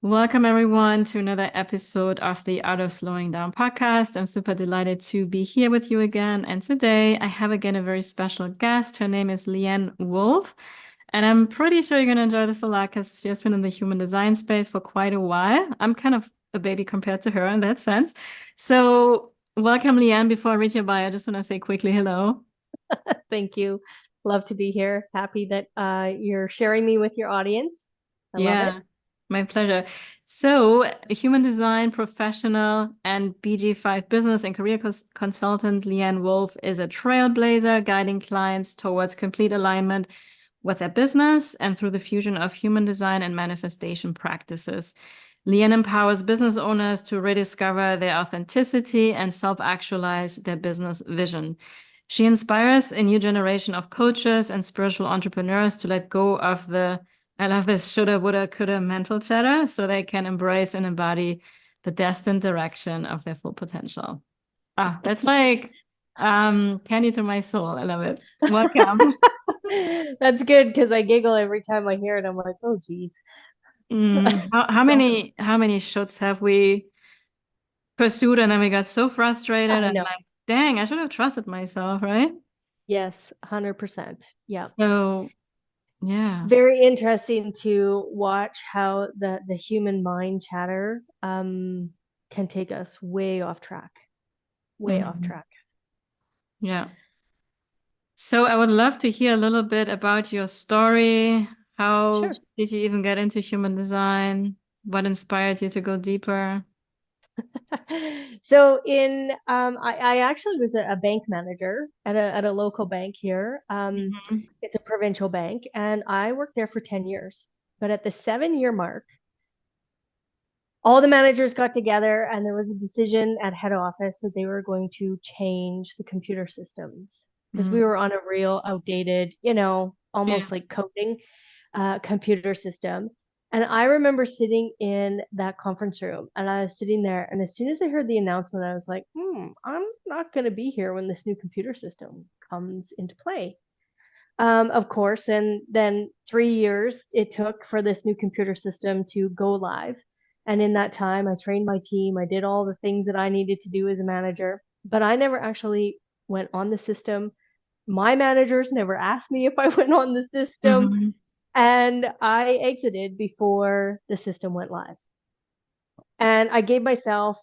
Welcome, everyone, to another episode of the Art of Slowing Down podcast. I'm super delighted to be here with you again. And today I have again a very special guest. Her name is Leanne Wolff. And I'm pretty sure you're going to enjoy this a lot because she has been in the human design space for quite a while. I'm kind of a baby compared to her in that sense. So, welcome, Leanne. Before I read your bio, I just want to say quickly hello. Thank you. Love to be here. Happy that you're sharing me with your audience. I love it. Yeah, my pleasure. So, a human design professional and BG5 business and career consultant, Leanne Wolff is a trailblazer guiding clients towards complete alignment with their business and through the fusion of human design and manifestation practices. Leanne empowers business owners to rediscover their authenticity and self-actualize their business vision. She inspires a new generation of coaches and spiritual entrepreneurs to let go of I love this shoulda, woulda, coulda mental chatter so they can embrace and embody the destined direction of their full potential. That's like candy to my soul. I love it. Welcome. That's good because I giggle every time I hear it. I'm like, oh, geez. How many shots have we pursued and then we got so frustrated I and know. like, dang, I should have trusted myself, right? Yes, 100%. Yeah. So yeah. Very interesting to watch how the human mind chatter can take us way off track. Way off Mhm. track. Yeah. So I would love to hear a little bit about your story. How Sure. did you even get into human design? What inspired you to go deeper? So I actually was a bank manager at a local bank here. Mhm. It's a provincial bank, and I worked there for 10 years. But at the 7 year mark, all the managers got together and there was a decision at head office that they were going to change the computer systems because we Mm. were on a real outdated, Yeah. almost like coding computer system. And I remember sitting in that conference room and I was sitting there. And as soon as I heard the announcement, I was like, I'm not going to be here when this new computer system comes into play. Of course, and then 3 years it took for this new computer system to go live. And in that time, I trained my team. I did all the things that I needed to do as a manager, but I never actually went on the system. My managers never asked me if I went on the system, Mhm. and I exited before the system went live. And I gave myself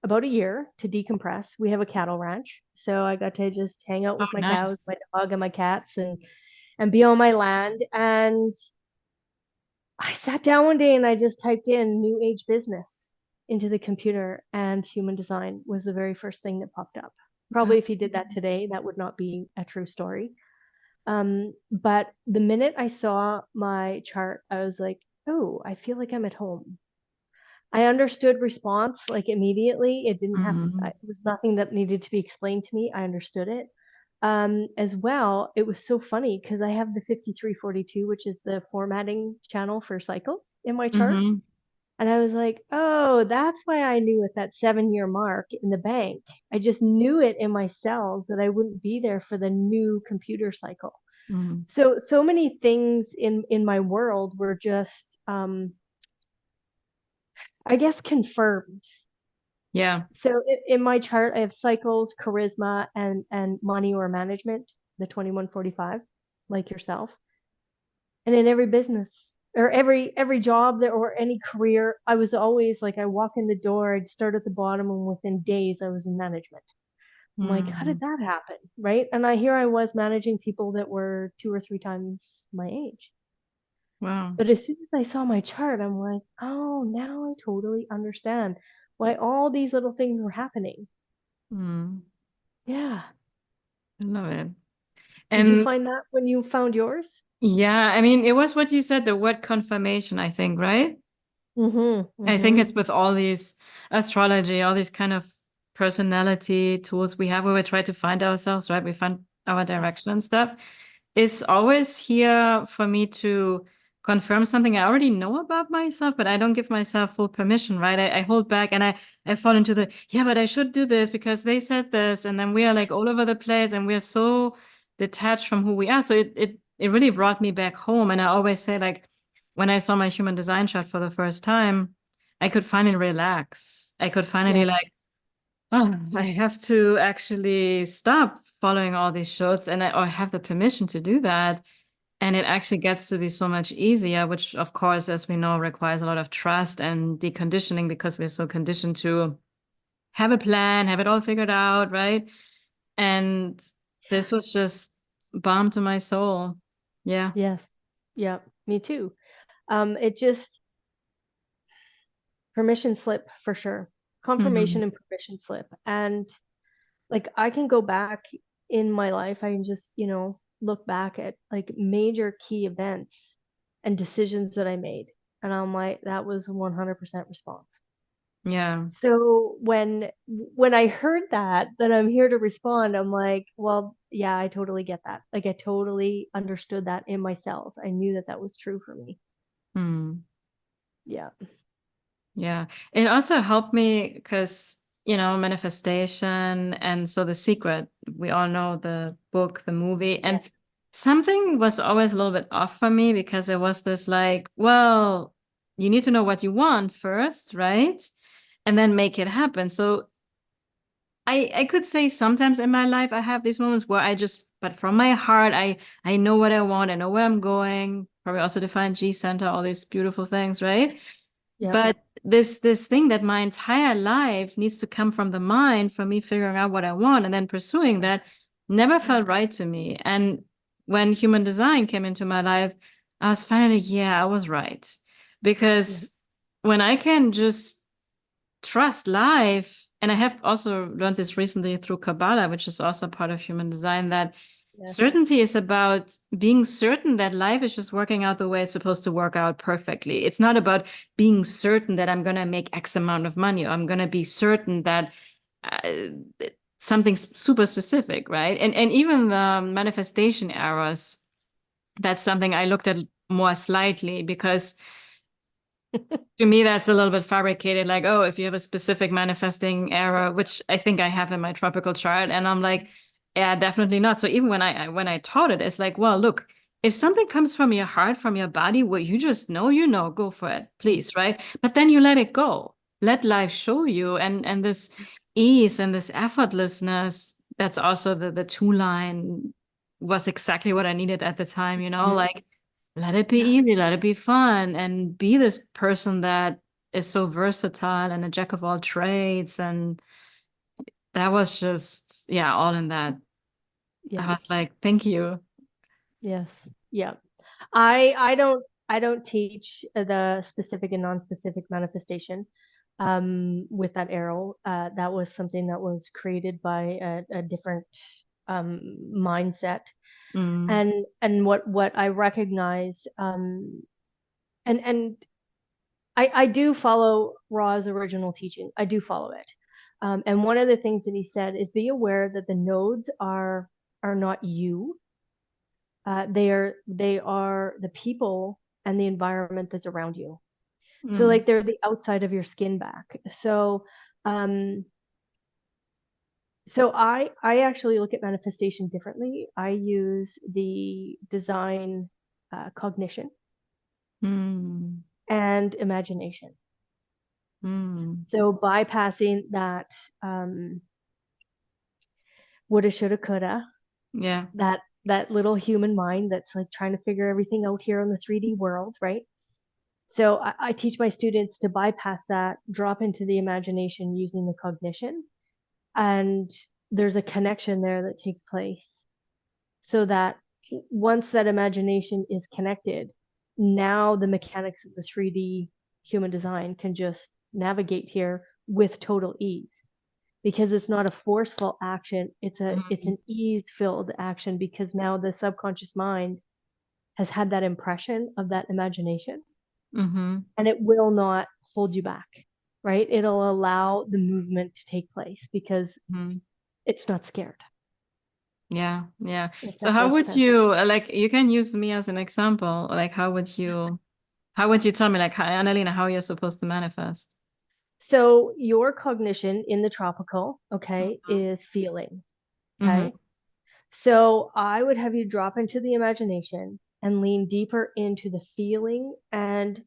about a year to decompress. We have a cattle ranch, so I got to just hang out Oh, with my cows, my nice. dog, and my cats, and be on my land. And I sat down one day and I just typed in new age business into the computer, and human design was the very first thing that popped up. Uh, Probably if you did that today, that would not be a true story. But the minute I saw my chart, I was like, oh, I feel like I'm at home. I understood response like immediately. It didn't have, mhm. it was nothing that needed to be explained to me. I understood it. As well, it was so funny because I have the 5342, which is the formatting channel for cycles in my chart. Mhm. And I was like, oh, that's why I knew at that 7 year mark in the bank. I just knew it in my cells that I wouldn't be there for the new computer cycle. Mhm. So many things in my world were just I guess confirmed. Yeah. So in my chart, I have cycles, charisma, and money or management, the 2145, like yourself. And in every business or every job that or any career, I was always like I walk in the door, I'd start at the bottom, and within days I was in management. I'm like, how did Mhm. that happen? Right. And I was managing people that were 2 or 3 times my age. Wow. But as soon as I saw my chart, I'm like, oh, now I totally understand why all these little things were happening. Mm. Yeah. I love it. Did you And find that when you found yours? yeah, I mean, it was what you said, the word confirmation, I think, right? Mm-hmm. I think Mm-hmm. it's with all these astrology, all these kind of personality tools we have where we try to find ourselves, right? We find our Yes. direction and stuff. It's always here for me to confirm something I already know about myself, but I don't give myself full permission, right? I hold back and I fall into yeah, but I should do this because they said this. And then we are like all over the place and we're so detached from who we are. So it really brought me back home. And I always say, like, when I saw my human design chart for the first time, I could finally relax. I could finally Yeah. like, oh, I have to actually stop following all these shoulds and I have the permission to do that. And it actually gets to be so much easier, which of course, as we know, requires a lot of trust and deconditioning because we're so conditioned to have a plan, have it all figured out, right? And this was just balm to my soul. Yeah. Yes. Yeah. Me too. It just permission slip for sure. Hmm. Confirmation and permission slip. And like I can go back in my life, I can just, look back at like major key events and decisions that I made. And I'm like, that was 100% response. Yeah. So when I heard that I'm here to respond, I'm like, well, yeah, I totally get that. Like I totally understood that in my cells. I knew that that was true for me. Hmm. Yeah. Yeah. It also helped me because, manifestation. And so The Secret, we all know the book, the movie, and Yes. something was always a little bit off for me because it was this like, well, you need to know what you want first, right? And then make it happen. So I could say sometimes in my life I have these moments where but from my heart, I know what I want, I know where I'm going, probably also define G center, all these beautiful things, right? Yep. But this thing that my entire life needs to come from the mind for me figuring out what I want and then pursuing that never felt right to me. And when human design came into my life, I was finally, yeah, I was right. Yeah. Because when I can just trust life, and I have also learned this recently through Kabbalah, which is also part of human design, that Yes. certainty is about being certain that life is just working out the way it's supposed to work out perfectly. It's not about being certain that I'm going to make X amount of money, or I'm going to be certain that uh, something super specific, right? And even the manifestation errors, that's something I looked at more slightly because to me, that's a little bit fabricated. Like, oh, if you have a specific manifesting error, which I think I have in my tropical chart, and I'm like, yeah, definitely not. So even when I taught it, it's like, well, look, if something comes from your heart, from your body, where you just know, go for it, please, right? But then you let it go, let life show you, and this ease and this effortlessness. That's also the two line was exactly what I needed at the time. Mhm. Like let it be Yeah. easy, let it be fun, and be this person that is so versatile and a jack of all trades. And that was just, yeah, all in that. I Yeah. was like, thank you. Yes. Yeah. I don't teach the specific and non-specific manifestation with that arrow. That was something that was created by a different mindset. Mm, And what I recognize and I do follow Ra's original teaching. I do follow it. And one of the things that he said is be aware that the nodes are not you. They are the people and the environment that's around you. So mm, like they're the outside of your skin back. Um, so I actually look at manifestation differently. I use the design cognition mm, and imagination. mm. So bypassing that woulda, shoulda, coulda, Yeah. that little human mind that's like trying to figure everything out here in the 3D world, right? So I teach my students to bypass that, drop into the imagination using the cognition, and there's a connection there that takes place so that once that imagination is connected, now the mechanics of the 3D human design can just navigate here with total ease because it's not a forceful action, it's Mm, an ease filled action because now the subconscious mind has had that impression of that imagination mm-hmm, and it will not hold you back, right? It'll allow the movement to take place because mm. it's not scared, Yeah, yeah. if So that how makes would sense. you like you can use me as an example. Like how would you tell me like hi Annalena, how you're supposed to manifest? So your cognition in the tropical, okay, Mm-hmm, is feeling, mm-hmm, okay? So I would have you drop into the imagination and lean deeper into the feeling and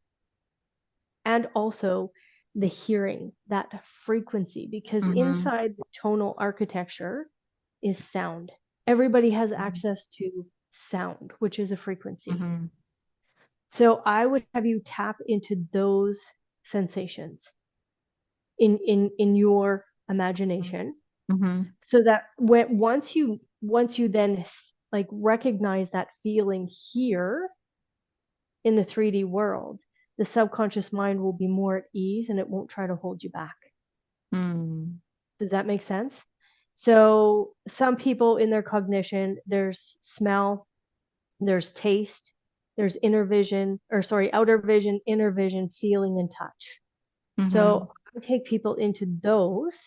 also the hearing, that frequency, because Mm-hmm. inside the tonal architecture is sound. Everybody has access to sound, which is a frequency. Mm-hmm. So I would have you tap into those sensations in your imagination, Mm-hmm. so that once you then like recognize that feeling here in the 3D world, the subconscious mind will be more at ease and it won't try to hold you back. Mm. Does that make sense? So some people in their cognition, there's smell, there's taste, there's outer vision, inner vision, feeling, and touch. Mm-hmm. So I take people into those,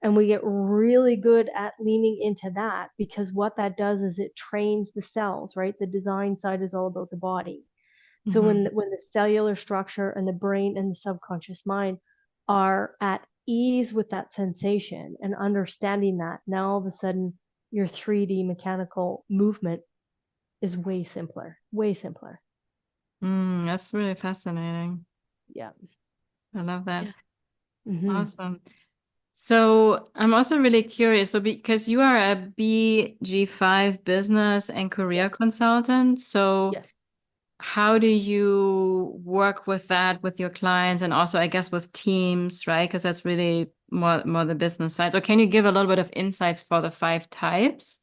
and we get really good at leaning into that, because what that does is it trains the cells, right? The design side is all about the body. So Mm-hmm. when the cellular structure and the brain and the subconscious mind are at ease with that sensation and understanding that, now all of a sudden your 3D mechanical movement is way simpler, way simpler. That's really fascinating. Yeah. I love that. Yeah. Mm-hmm. Awesome. So I'm also really curious. So because you are a BG5 business and career Yeah. consultant, so Yeah. how do you work with that with your clients and also I guess with teams, right? Because that's really more the business side. So can you give a little bit of insights for the 5 types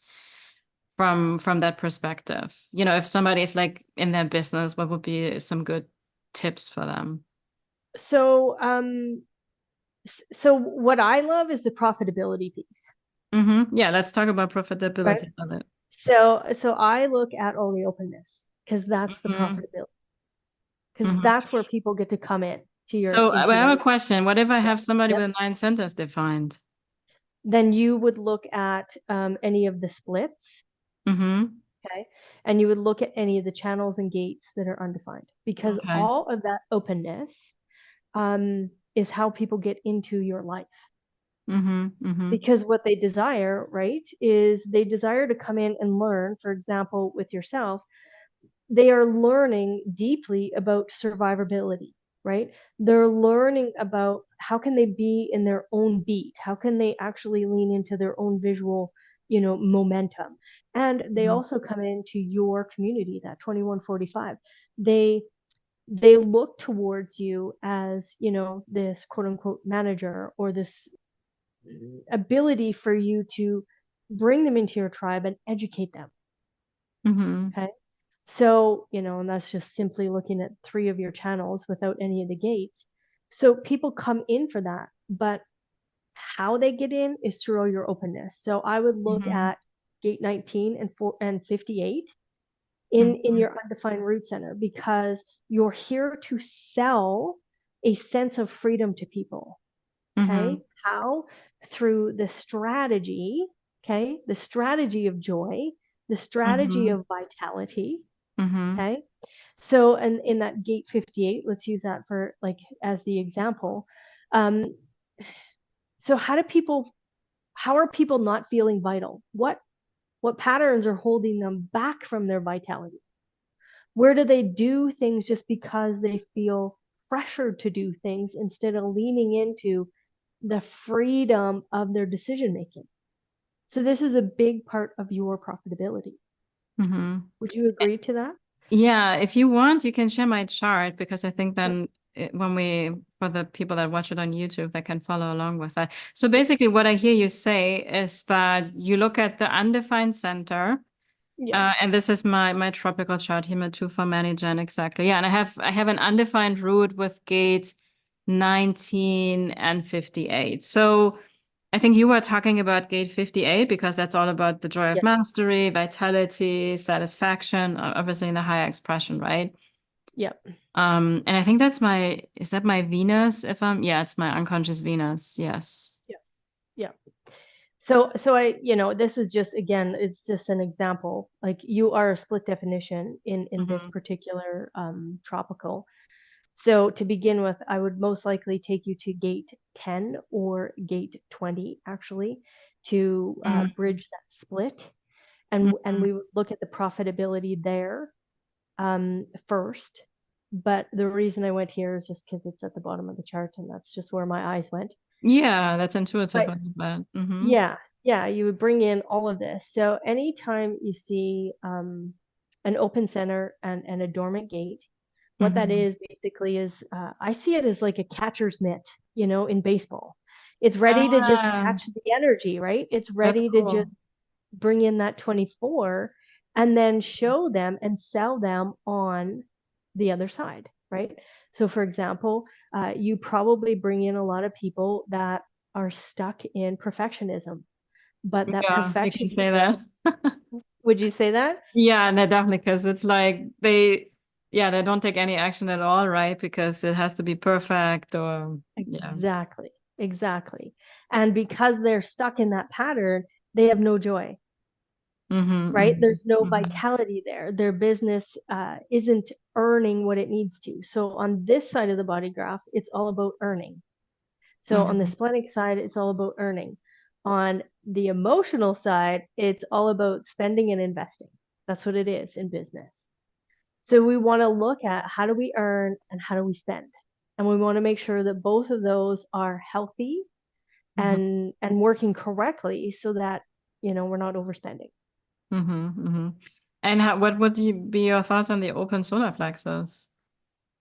from that perspective? You know, if somebody is like in their business, what would be some good tips for them? So so what I love is the profitability piece, Yeah, let's talk about right? profitability of it. So I look at only openness, because that's the hmm profitability, because hmm that's where people get to come in to So I into your have a life. question. What if I Yeah. have somebody Yep. with 9 centers defined? Then you would look at any of the splits, Mm-hmm. okay? And you would look at any of the channels and gates that are undefined, because Okay. all of that openness is how people get into your life. Mm-hmm. Mm-hmm. Because what they desire, right, is they desire to come in and learn, for example, with yourself, they are learning deeply about survivability, right? They're learning about how can they be in their own beat, how can they actually lean into their own visual, momentum. And they Mm-hmm. also come into your community, that 2145. They look towards you as, this quote unquote manager, or this ability for you to bring them into your tribe and educate them. Mm-hmm. Okay. So, and that's just simply looking at 3 of your channels without any of the gates. So people come in for that, but how they get in is through your openness. So I would look Mm-hmm. at gate 19 and 58 in Mm-hmm. your undefined root center, because you're here to sell a sense of freedom to people. Mm-hmm. Okay. How? Through the strategy, okay, the strategy of joy, the strategy Mm-hmm. of vitality. Mm-hmm. Okay. So, and in that gate 58, let's use that for like as the example. Um, so how are people not feeling vital? What patterns are holding them back from their vitality? Where do they do things just because they feel pressured to do things instead of leaning into the freedom of their decision making? So this is a big part of your profitability. Mm-hmm. Would you agree to that? Yeah, if you want, you can share my chart because I think Sure. then for the people that watch it on YouTube, they can follow along with that. So basically, what I hear you say is that you look at the undefined center, Yeah. and this is my tropical chart, Hema 2 for Manigen, exactly. Yeah, and I have an undefined root with gate 19 and 58. So I think you were talking about gate 58 because that's all about the joy of Yeah. mastery, vitality, satisfaction, obviously in the higher expression, right? Yeah. And I think is that my Venus? Yeah, it's my unconscious Venus. Yes. Yeah. Yeah. So this is just, again, it's just an example. Like, you are a split definition in this hmm particular tropical. So to begin with, I would most likely take you to gate 10 or gate 20, actually, to hmm bridge that split. And we would look at the profitability there. first. But the reason I went here is just because it's at the bottom of the chart, and that's just where my eyes went. Yeah, that's intuitive. But I love that. Mm-hmm. yeah, you would bring in all of this. So anytime you see an open center and a dormant gate, what that Mm-hmm. is basically is I see it as like a catcher's mitt, in baseball. It's ready to just Ah, catch the energy, right? It's that's ready to just cool. bring in that 24 and then show them and sell them on the other side, right? So, for example, you probably bring in a lot of people that are stuck in perfectionism, but that Yeah, you can say perfectionism, that. would you say that? Yeah, no, definitely, because it's like they don't take any action at all, right? Because it has to be perfect or yeah. Exactly, exactly. And because they're stuck in that pattern, they have no joy, Mm-hmm, right? mm-hmm, There's no mm-hmm, vitality there. Their business isn't earning what it needs to. So on this side of the body graph, it's all about earning. So on the mm-hmm, splenic side, it's all about earning. On the emotional side, it's all about spending and investing. That's what it is in business. So we want to look at how do we earn and how do we spend. And we want to make sure that both of those are healthy mm-hmm, and working correctly so that, we're not overspending. mm-hmm, mm-hmm. And what would be your thoughts on the open solar plexus?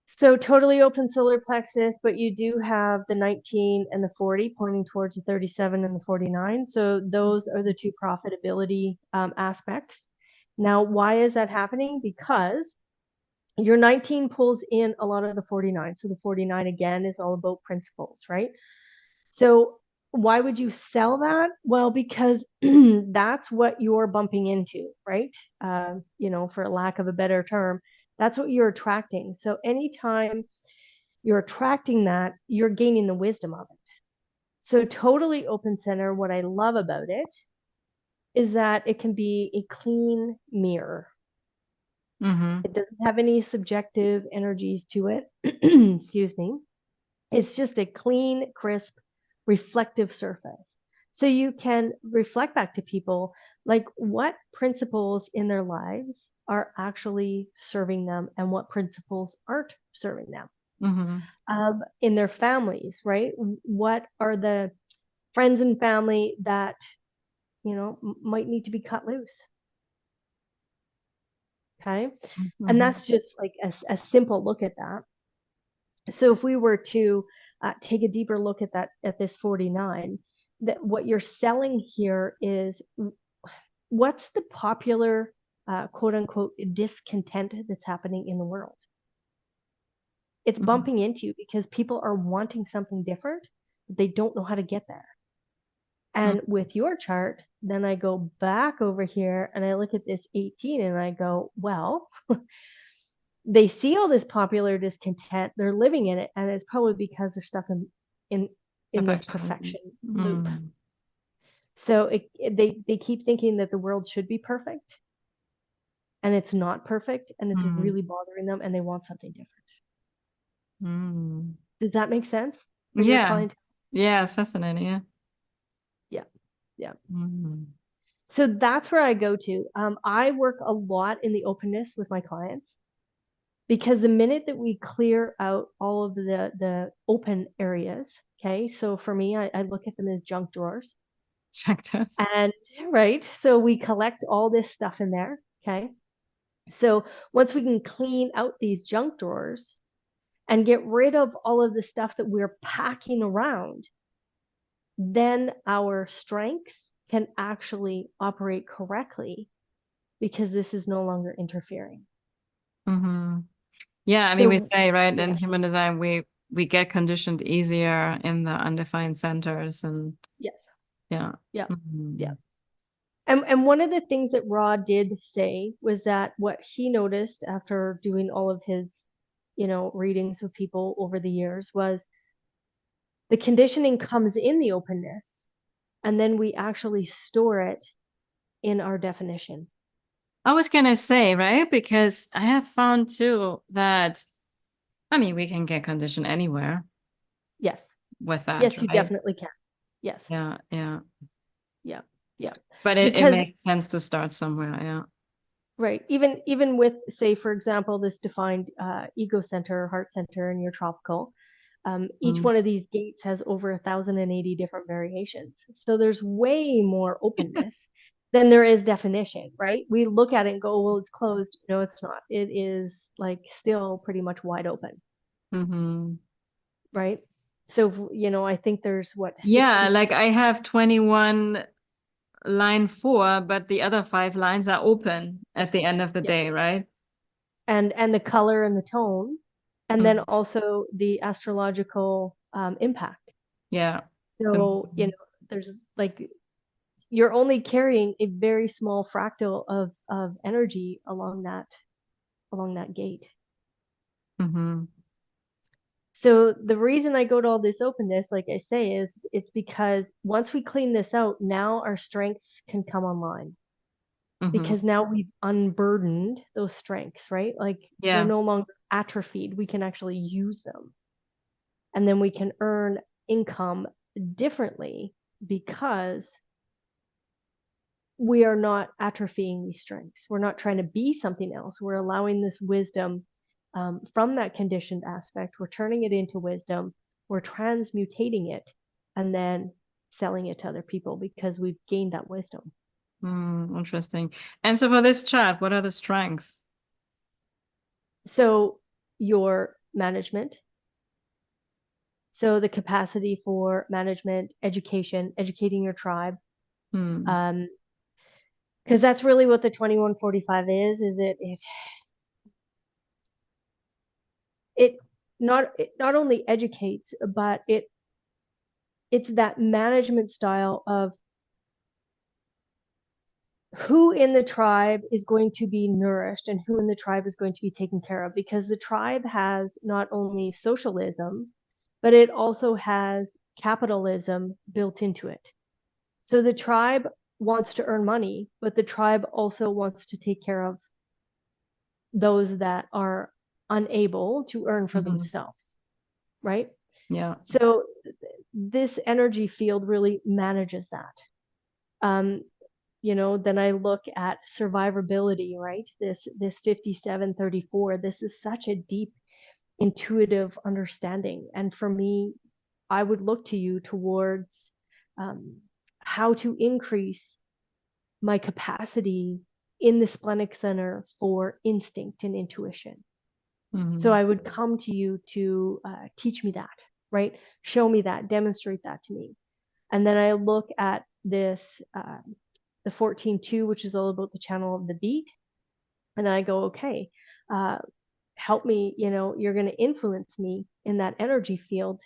So totally open solar plexus, but you do have the 19 and the 40 pointing towards the 37 and the 49. So those are the two profitability aspects. Now, why is that happening? Because your 19 pulls in a lot of the 49. So the 49 again is all about principles, right? So why would you sell that? Well, because that's what you're bumping into, right? For lack of a better term, that's what you're attracting. So anytime you're attracting that, you're gaining the wisdom of it. So totally open center, what I love about it is that it can be a clean mirror. Mm-hmm, It doesn't have any subjective energies to it. Excuse me. It's just a clean, crisp, reflective surface. So you can reflect back to people like what principles in their lives are actually serving them and what principles aren't serving them mm-hmm, in their families, right? What are the friends and family that, might need to be cut loose? Okay. And mm-hmm. that's just like a simple look at that. So if we were to take a deeper look at this 49, that what you're selling here is what's the popular quote unquote discontent that's happening in the world. It's Mm-hmm. bumping into because people are wanting something different, but they don't know how to get there. And with your chart, then I go back over here and I look at this 18 and I go, well, they see all this popular discontent, they're living in it, and it's probably because they're stuck in this Perfection. perfection loop. Mm. So they keep thinking that the world should be perfect, and it's not perfect, and it's Mm. really bothering them, and they want something different. Mm. Does that make sense for your Yeah. client? Yeah, it's fascinating. Yeah. Yeah, yeah. Mm. So that's where I go to. I work a lot in the openness with my clients because the minute that we clear out all of the open areas, okay, so for me, I look at them as junk drawers. Check this. And right, so we collect all this stuff in there, okay? So once we can clean out these junk drawers and get rid of all of the stuff that we're packing around, then our strengths can actually operate correctly because this is no longer interfering. Mm-hmm. Yeah, I mean, we So say, right, in yeah, human design, we get conditioned easier in the undefined centers, and yes, yeah. yeah, yeah. Mm-hmm. And one of the things that Ra did say was that what he noticed after doing all of his, readings with people over the years was the conditioning comes in the openness, and then we actually store it in our definition. I was gonna say, right, because I have found too that, I mean, we can get conditioned anywhere Yes, with that, yes, you right? definitely can. Yes, Yeah, yeah. yeah, yeah. But it Because makes sense to start somewhere, yeah. Right. Even with, say, for example, this defined ego center, heart center in your tropical, each Mm. one of these gates has over 1,080 different variations. So there's way more openness than there is definition, right? We look at it and go, "Oh, well, it's closed." No, it's not. It is like still pretty much wide open, Mm-hmm. right? So, I think there's what, Yeah, like 66. I have 21 line 4, but the other 5 lines are open Yeah. at the end of the Yeah. day, right? And the color and the tone, and then Mm. also the astrological impact. Yeah. So, there's like you're only carrying a very small fractal of energy along that gate. Mm-hmm. So the reason I go to all this openness, like I say, is it's because once we clean this out, now our strengths can come online Mm-hmm. because now we've unburdened those strengths, right? Like they're Yeah. no longer atrophied. We can actually use them. And then we can earn income differently because we are not atrophying these strengths. We're not trying to be something else. We're allowing this wisdom from that conditioned aspect. We're turning it into wisdom. We're transmutating it and then selling it to other people because we've gained that wisdom. Interesting. And so for this chart, what are the strengths? So, your management, so the capacity for management, education, educating your tribe, Hmm. um, because that's really what the 2145 is it not only educates, but it's that management style of who in the tribe is going to be nourished and who in the tribe is going to be taken care of, because the tribe has not only socialism, but it also has capitalism built into it. So the tribe wants to earn money, but the tribe also wants to take care of those that are unable to earn for Mm-hmm. themselves, right? Yeah. So this energy field really manages that. Um, then I look at survivability, right? This 5734. This is such a deep intuitive understanding. And for me, I would look to you towards um, how to increase my capacity in the splenic center for instinct and intuition. So Mm-hmm. I would come to you to teach me that, right? Show me that, demonstrate that to me. And then I look at this, the 14-2, which is all about the channel of the beat. And I go, okay, uh, help me, you're going to influence me in that energy field.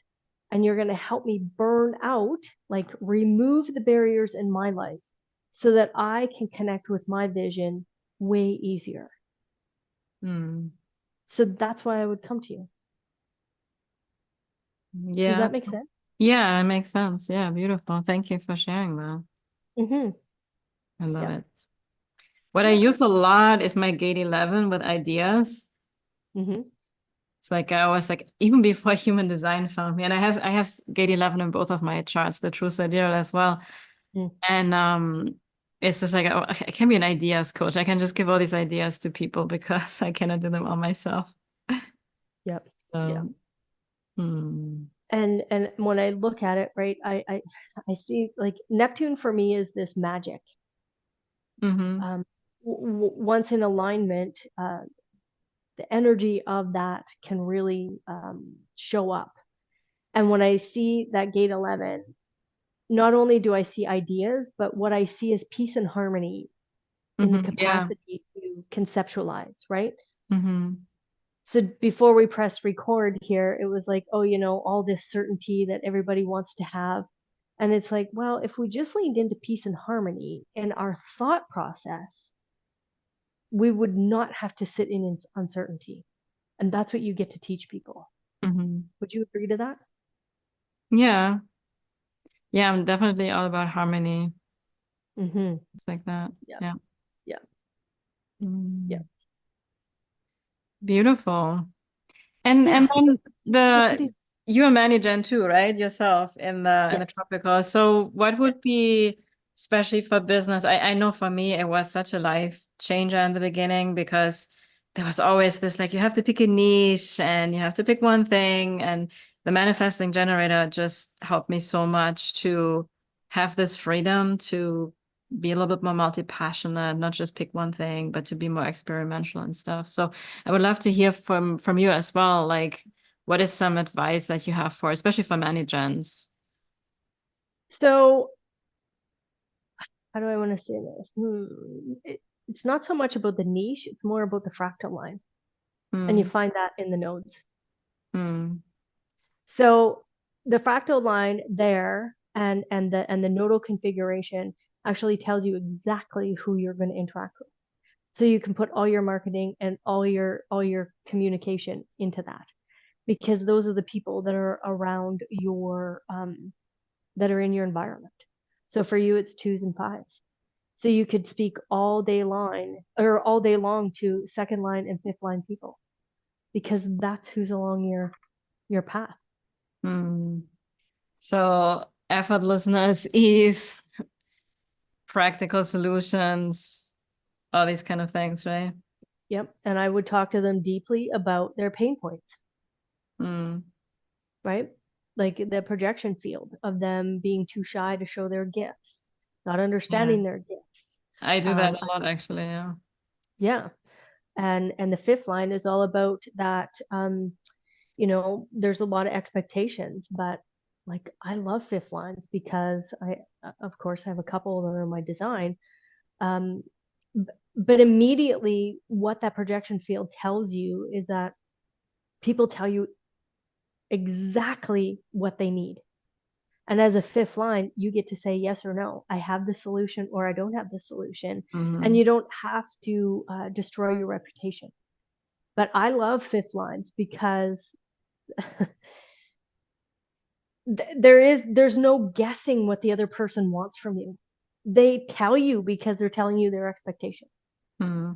And you're going to help me burn out, like remove the barriers in my life so that I can connect with my vision way easier. Mm. So that's why I would come to you. Does Yeah. that make sense? Yeah, it makes sense. Yeah, beautiful. Thank you for sharing that. Mm-hmm. I love Yeah. it. What I Yeah. use a lot is my gate 11 with ideas. Mm-hmm. It's like I was like even before human design found me, and I have gate 11 in both of my charts, the true sidereal as well. Mm. And it's just like oh, I can be an ideas coach. I can just give all these ideas to people because I cannot do them all myself. Yep. Yeah. So, hmm. And when I look at it, right, I see like Neptune for me is this magic. Mm-hmm. Once in alignment, the energy of that can really show up. And when I see that gate 11, not only do I see ideas, but what I see is peace and harmony in the Mm-hmm. Yeah. capacity to conceptualize, right? Mm-hmm. So before we pressed record here, it was like, oh, all this certainty that everybody wants to have. And it's like, well, if we just leaned into peace and harmony in our thought process, we would not have to sit in uncertainty. And that's what you get to teach people. Mm-hmm. Would you agree to that? Yeah. Yeah, I'm definitely all about harmony. Mm-hmm. It's like that. Yeah. Yeah. Yeah. Yeah. Mm. Beautiful. And Yeah. So then what to the do? you're a manager too, right? Yourself in the Yes. tropical. So what Yes. would be especially for business. I know for me, it was such a life changer in the beginning because there was always this like, you have to pick a niche and you have to pick one thing. And the manifesting generator just helped me so much to have this freedom to be a little bit more multi-passionate, not just pick one thing, but to be more experimental and stuff. So I would love to hear from you as well. Like, what is some advice that you have for, especially for managens? So how do I want to say this? It's not so much about the niche, it's more about the fractal line. And you Hmm. find that in the nodes. Hmm. So the fractal line there and the nodal configuration actually tells you exactly who you're going to interact with. So you can put all your marketing and all your communication into that because those are the people that are around your that are in your environment. So for you, it's twos and fives. So you could speak all day long to second line and fifth line people because that's who's along your path. Hmm. So effortlessness, ease, practical solutions, all these kind of things, right? Yep. And I would talk to them deeply about their pain points, Hmm. right? Like the projection field of them being too shy to show their gifts, not Yeah. understanding their gifts. I do that Um, a lot actually, yeah. yeah. And the fifth line is all about that there's a lot of expectations, but like I love fifth lines because I of course I have a couple that are in my design. Um, but immediately what that projection field tells you is that people tell you exactly what they need. And as a fifth line, you get to say yes or no. I have the solution or I don't have the solution. And Hmm. you don't have to destroy your reputation. But I love fifth lines because there's no guessing what the other person wants from you. They tell you because they're telling you their expectation. Hmm.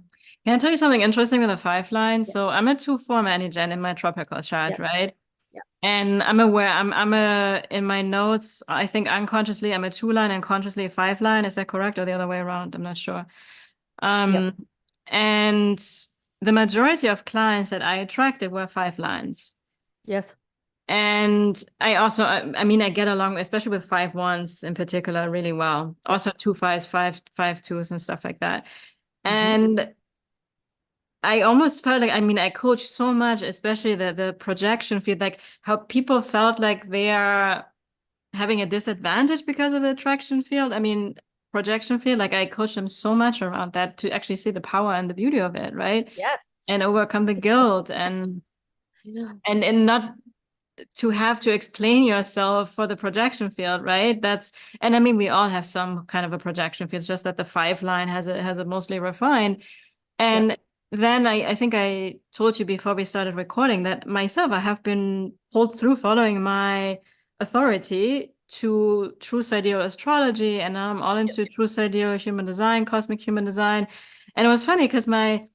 Can I tell you something interesting with the five line? Yeah. So I'm a 2-4 managen in my tropical chart, Yes. right? Yeah. And I'm aware, I'm a, in my notes, I think unconsciously I'm a 2-line and consciously a 5-line. Is that correct? Or the other way around? I'm not sure. Yep. And the majority of clients that I attracted were 5 lines. Yes. And I also, I mean, I get along, especially with 5-1s in particular, really well. Yep. Also 2-5s, 5-2s and stuff like that. Mm-hmm. And I almost felt like, I mean, I coached so much, especially the projection field, like how people felt like they are having a disadvantage because of the attraction field. I mean, projection field, like I coached them so much around that to actually see the power and the beauty of it, right? Yes. And overcome the guilt Yeah. and not to have to explain yourself for the projection field, right? And I mean, we all have some kind of a projection field. It's just that the 5-line has it mostly refined. Yep. And then I think I told you before we started recording that myself, I have been pulled through following my authority to true sidereal astrology, and now I'm all Yep. into true sidereal human design, cosmic human design. And it was funny because I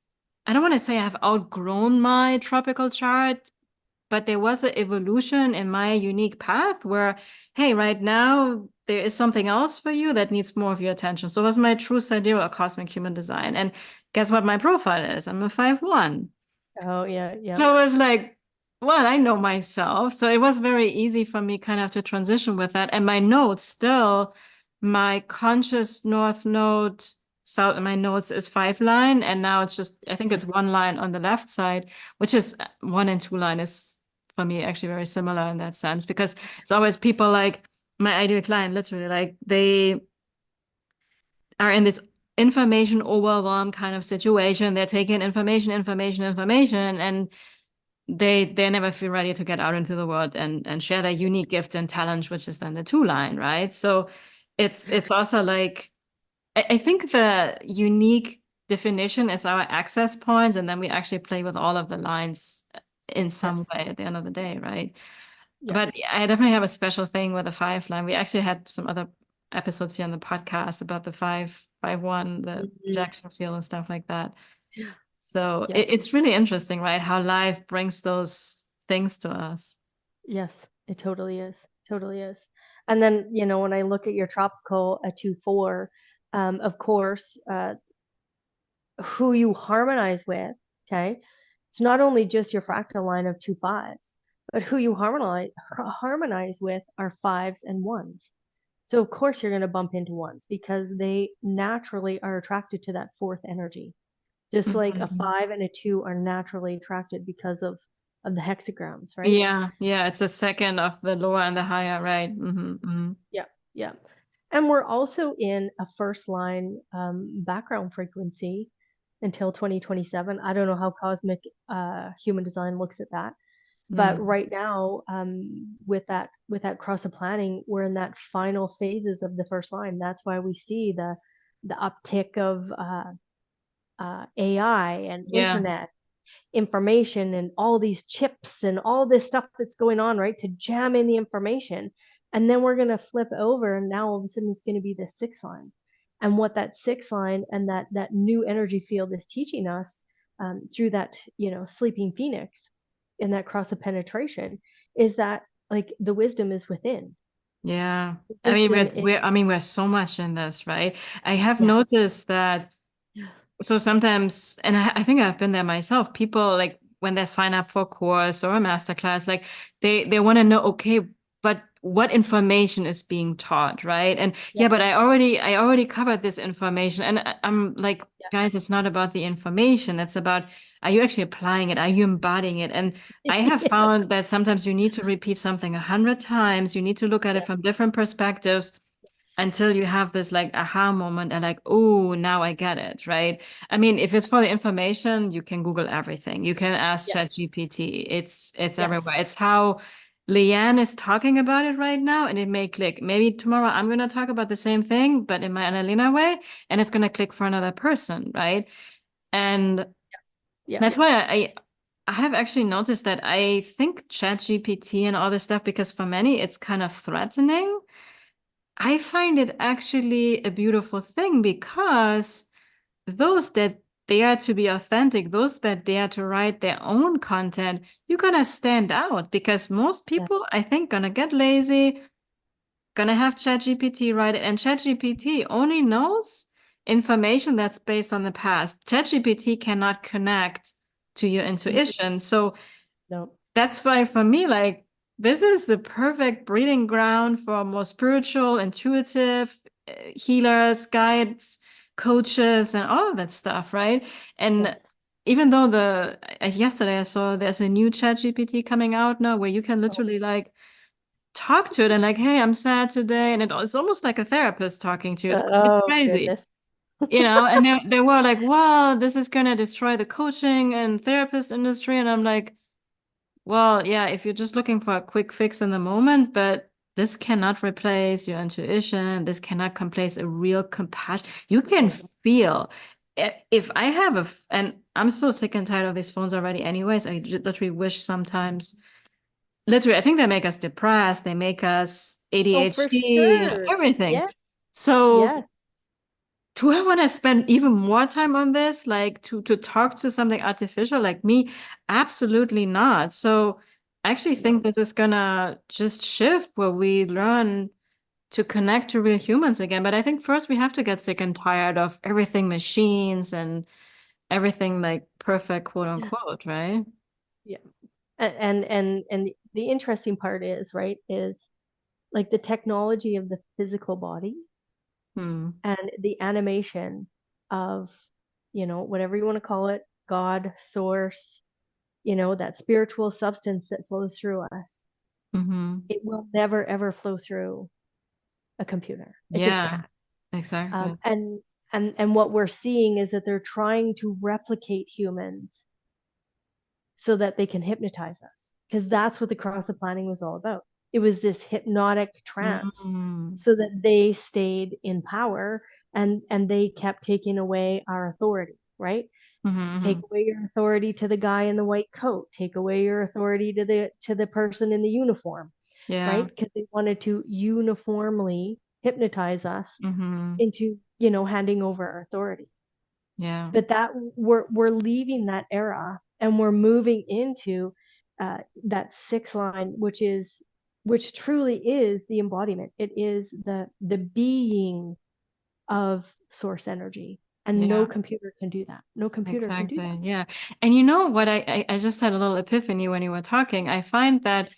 don't want to say I've outgrown my tropical chart, but there was an evolution in my unique path where, hey, right now there is something else for you that needs more of your attention. So it was my true sidereal cosmic human design. And guess what my profile is? I'm a 5-1. Oh yeah. Yep. So it was like, well, I know myself. So it was very easy for me kind of to transition with that. And my notes still, my conscious north node, south, my notes is 5-line. And now it's just, I think it's 1 line on the left side, which is 1 and 2 line is for me actually very similar in that sense, because it's always people like my ideal client, literally, like they are in this information overwhelm kind of situation. They're taking information, and they never feel ready to get out into the world and share their unique gifts and talents, which is then the 2-line, right? So it's also like I think the unique definition is our access points, and then we actually play with all of the lines in Yes. some way at the end of the day, right? Yep. But I definitely have a special thing with the 5-line. We actually had some other episodes here on the podcast about the 5-1, the Mhm. projection field and stuff like that. So Yep. it's really interesting, right? How life brings those things to us. Yes. It totally is. Totally is. And then, when I look at your tropical, a 2-4, of course, who you harmonize with, okay? It's not only just your fractal line of 2 5s, but who you harmonize with are 5s and 1s. So of course you're going to bump into 1s because they naturally are attracted to that fourth energy. Just like a Mhm. 5 and a 2 are naturally attracted because of the hexagrams, right? Yeah, yeah, it's a second of the lower and the higher, right? Yeah, yeah. And we're also in a first line background frequency until 2027. I don't know how cosmic human design looks at that. But Mm. right now, with that cross of planning, we're in that final phases of the first line. That's why we see the uptick of AI and Yeah, internet information and all these chips and all this stuff that's going on, right? To jam in the information. And then we're going to flip over, and now all of a sudden it's going to be the sixth line. And what that sixth line and that new energy field is teaching us through that, sleeping phoenix and that cross of penetration is that like the wisdom is within. yeah. The I mean, wisdom is, we're so much in this, right? I have yeah, noticed that. So sometimes, and I think I've been there myself, people like when they sign up for a course or a masterclass, like they want to know, okay, but what information is being taught, right? And yeah, yeah, but I already covered this information. And I'm like, guys, it's not about the information. It's about, are you actually applying it? Are you embodying it? And I have yeah, found that sometimes you need to repeat something 100 times. You need to look at it yeah, from different perspectives until you have this like aha moment and like, oh, now I get it, right? I mean, if it's for the information, you can Google everything. You can ask yeah, ChatGPT. It's yeah, everywhere. It's how Leanne is talking about it right now, and it may click. Maybe tomorrow I'm gonna talk about the same thing, but in my Annalena way, and it's gonna click for another person, right? And yeah, that's why I have actually noticed that I think ChatGPT and all this stuff, because for many it's kind of threatening. I find it actually a beautiful thing because those that dare to be authentic, those that dare to write their own content, you're gonna stand out because most yeah. people, I think, gonna get lazy, gonna have ChatGPT write it, and ChatGPT only knows information that's based on the past. ChatGPT cannot connect to your Mhm. intuition. So No. that's why for me, like, this is the perfect breeding ground for more spiritual, intuitive healers, guides, coaches, and all of that stuff, right? Yes. And even though yesterday I saw there's a new chat GPT coming out now where you can Oh, literally like talk to it and like, hey, I'm sad today. And it's almost like a therapist talking to you. It's oh crazy. goodness. And they were like, wow, this is gonna destroy the coaching and therapist industry. And I'm like, well, yeah, if you're just looking for a quick fix in the moment, but this cannot replace your intuition. This cannot replace a real compassion. You can Oh, feel if I have and I'm so sick and tired of these phones already, anyways. Literally wish sometimes, literally, I think they make us depressed. They make us oh, for ADHD and sure. everything. Yeah. So Yeah. do I want to spend even more time on this, like to talk to something artificial like me? Absolutely not. So I actually No. think this is gonna just shift where we learn to connect to real humans again. But I think first we have to get sick and tired of everything machines and everything like perfect, quote Yeah. unquote, right? Yeah. And the interesting part is, right, is like the technology of the physical body Hmm. and the animation of, whatever you want to call it, God, source, that spiritual substance that flows through us. Mm-hmm. It will never ever flow through a computer. It just Yeah, can't. exactly. And what we're seeing is that they're trying to replicate humans so that they can hypnotize us, because that's what the cross of planning was all about. It was this hypnotic trance Mm-hmm. so that they stayed in power, and they kept taking away our authority, right? Mm-hmm. Take away your authority to the guy in the white coat, take away your authority to the person in the uniform, right? Yeah. Because they wanted to uniformly hypnotize us Mm-hmm. into, handing over our authority. Yeah. But that we're leaving that era and we're moving into that sixth line, which is which truly is the embodiment. It is the being of source energy. And no Yeah. computer can do that. No computer can do that. Exactly. Yeah. And you know what? I just had a little epiphany when you were talking. I find that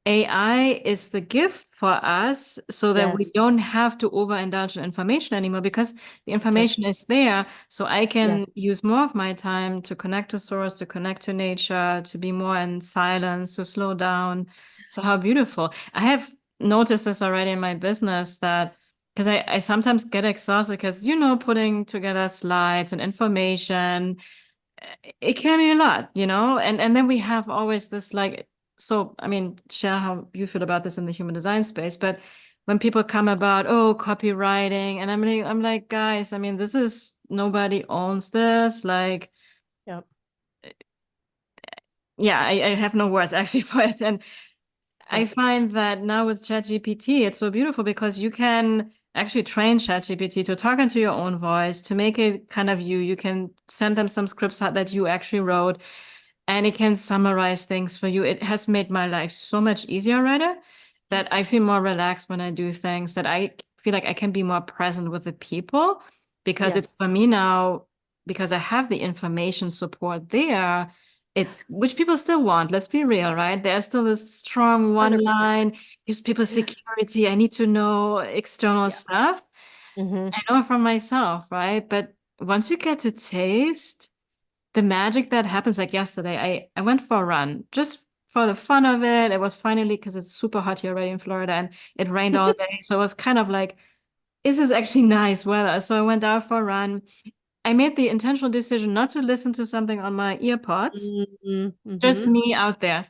AI is the gift for us so that Yes, we don't have to overindulge in information anymore because the that's right. information is there. So I Yes. can use more of my time to connect to source, to connect to nature, to be more in silence, to slow down. So how beautiful. I have noticed this already in my business that because I sometimes get exhausted because, putting together slides and information, it can be a lot, and then we have always this like, so, I mean, share how you feel about this in the human design space, but when people come about, oh, copywriting, and I'm like, guys, I mean, this is, nobody owns this. Like, Yep. yeah, I have no words actually for it. And I Yep. find that now with ChatGPT, it's so beautiful because you can actually train ChatGPT to talk into your own voice, to make it kind of you. You can send them some scripts that you actually wrote, and it can summarize things for you. It has made my life so much easier already that I feel more relaxed when I do things, that I feel like I can be more present with the people because Yes. it's for me now, because I have the information support there. It's which people still want. Let's be real, right? There's still this strong one 100%. line, gives people security. I need to know external Yeah. stuff. Mm-hmm. I know it from myself, right? But once you get to taste the magic that happens, like yesterday, I went for a run just for the fun of it. It was finally, because it's super hot here already in Florida and it rained all day. So it was kind of like, this is actually nice weather. So I went out for a run. I made the intentional decision not to listen to something on my earpods, Mm-hmm. just Mm-hmm. me out there.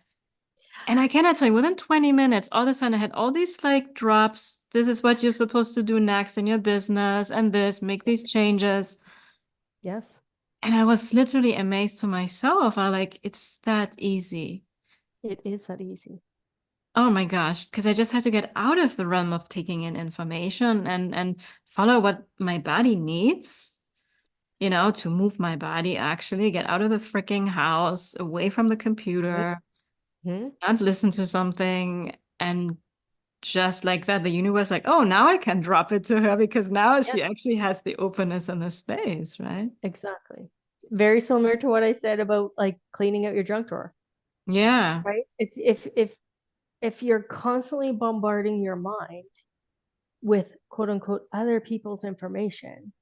And I cannot tell you, within 20 minutes, all of a sudden I had all these like drops. This is what you're supposed to do next in your business, and this, make these changes. Yes. And I was literally amazed to myself. I like, it's that easy. It is that easy. Oh my gosh, because I just had to get out of the realm of taking in information and follow what my body needs, to move my body, actually get out of the freaking house, away from the computer, Mm-hmm. not listen to something, and just like that, the universe, like, oh, now I can drop it to her because now Yes, she actually has the openness and the space, right? exactly. Very similar to what I said about like cleaning out your junk drawer, Yeah. right? It's if you're constantly bombarding your mind with quote unquote other people's information,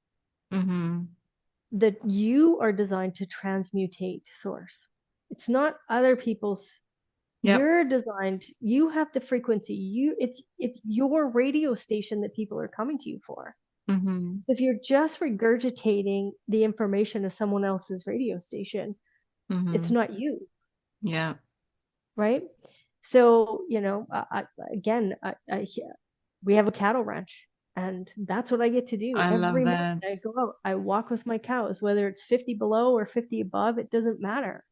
Mm-hmm. that you are designed to transmutate source. It's not other people's. Yep. You're designed, you have the frequency. It's your radio station that people are coming to you for. Mm-hmm. So if you're just regurgitating the information of someone else's radio station, it's Mm-hmm. not you, Yeah. right? So, again, we have a cattle ranch, and that's what I get to do I love every morning. that. I go out, I walk with my cows, whether it's 50 below or 50 above, it doesn't matter.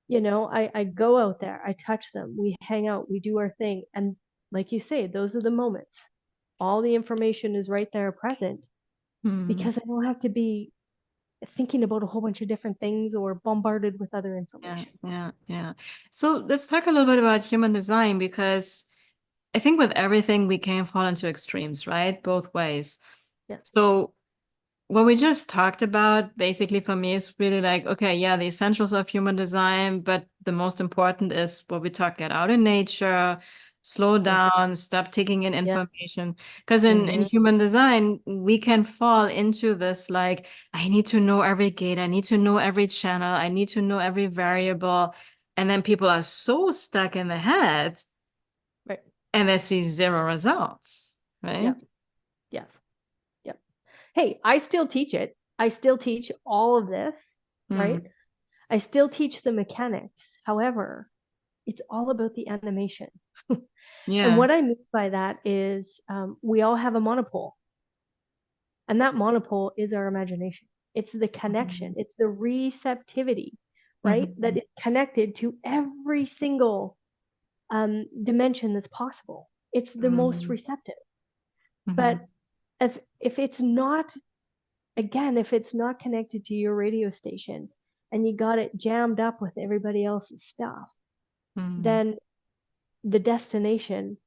I go out there, I touch them, we hang out, we do our thing. And like you say, those are the moments. All the information is right there present Hmm. because I don't have to be thinking about a whole bunch of different things or bombarded with other Yeah, information. yeah, yeah. So let's talk a little bit about human design because I think with everything we can fall into extremes, right? Both ways. Yes. So what we just talked about basically for me is really like, okay, yeah, the essentials of human design, but the most important is what we talk, get out in nature, slow Yes. down, stop taking in Yeah. information. Because in Mm-hmm. human design, we can fall into this like, I need to know every gate, I need to know every channel, I need to know every variable. And then people are so stuck in the head Right. and they see zero results, Yeah. right? Yes. Yep. Hey, I still teach it. I still teach all of this, right? Hmm. I still teach the mechanics. However, it's all about the animation. And Yeah. what I mean by that is we all have a monopole, and that monopole is our imagination. It's the connection, Mhm. it's the receptivity, right? That Mhm. is connected to every single dimension that's possible. It's the most Mhm. receptive. But Mhm. if it's not, again, if it's not connected to your radio station and you got it jammed up with everybody else's stuff, Mhm. then the destination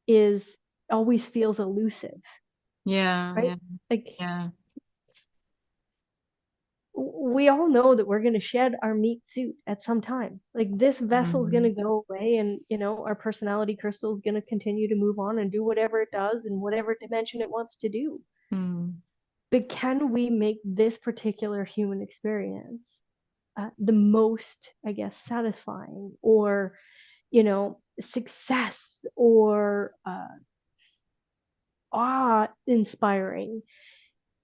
is always feels elusive, Yeah, right? yeah, Like yeah. we all know that we're going to shed our meat suit at some time. Like this vessel is going to Mm, go away, and our personality crystal is going to continue to move on and do whatever it does in whatever dimension it wants to do. mm, But can we make this particular human experience the most, I guess, satisfying, or success, or awe inspiring?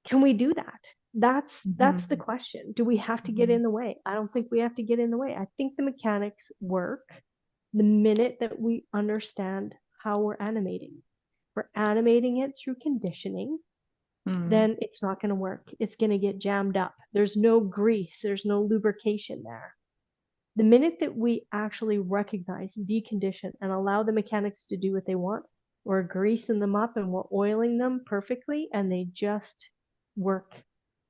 Can we do that? That's the mhm, question. Do we have to get mhm, in the way? I don't think we have to get in the way. I think the mechanics work the minute that we understand how we're animating. If we're animating it through conditioning, mm, then it's not going to work. It's going to get jammed up. There's no grease, there's no lubrication there. The minute that we actually recognize, decondition, and allow the mechanics to do what they want, we're greasing them up and we're oiling them perfectly, and they just work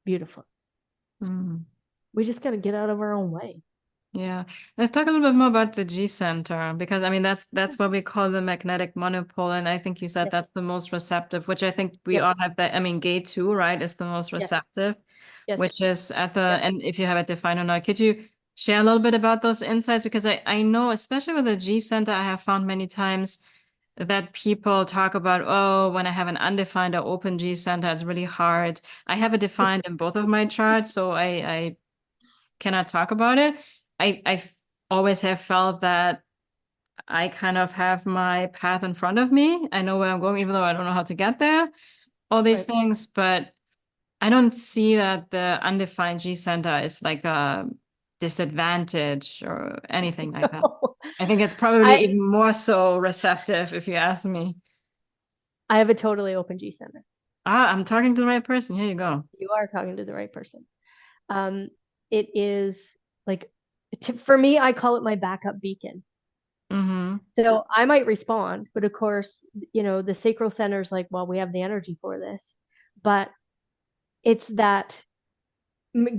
beautifully. mm. We just got to get out of our own way. Yeah. Let's talk a little bit more about the G center because I mean that's what we call the magnetic monopole. And I think you said Yes, that's the most receptive, which I think we yes, all have that. I mean, gate two, right, is the most yes, receptive, yes, which is at the yes. and if you have it defined or not, could you share a little bit about those insights? Because I know, especially with the G center, I have found many times that people talk about, oh, when I have an undefined or open G center, it's really hard. I have it defined in both of my charts, so I cannot talk about it. I always have felt that I kind of have my path in front of me. I know where I'm going, even though I don't know how to get there, all these Right. things, but I don't see that the undefined G center is like a disadvantage or anything like that. I think it's probably I even more so receptive if you ask me. I have a totally open G center. Ah, I'm talking to the right person. Here you go. You are talking to the right person. Um, it is like, for me, I call it my backup beacon. Mm-hmm. So I might respond, but of course, the sacral center is like, well, we have the energy for this. But it's that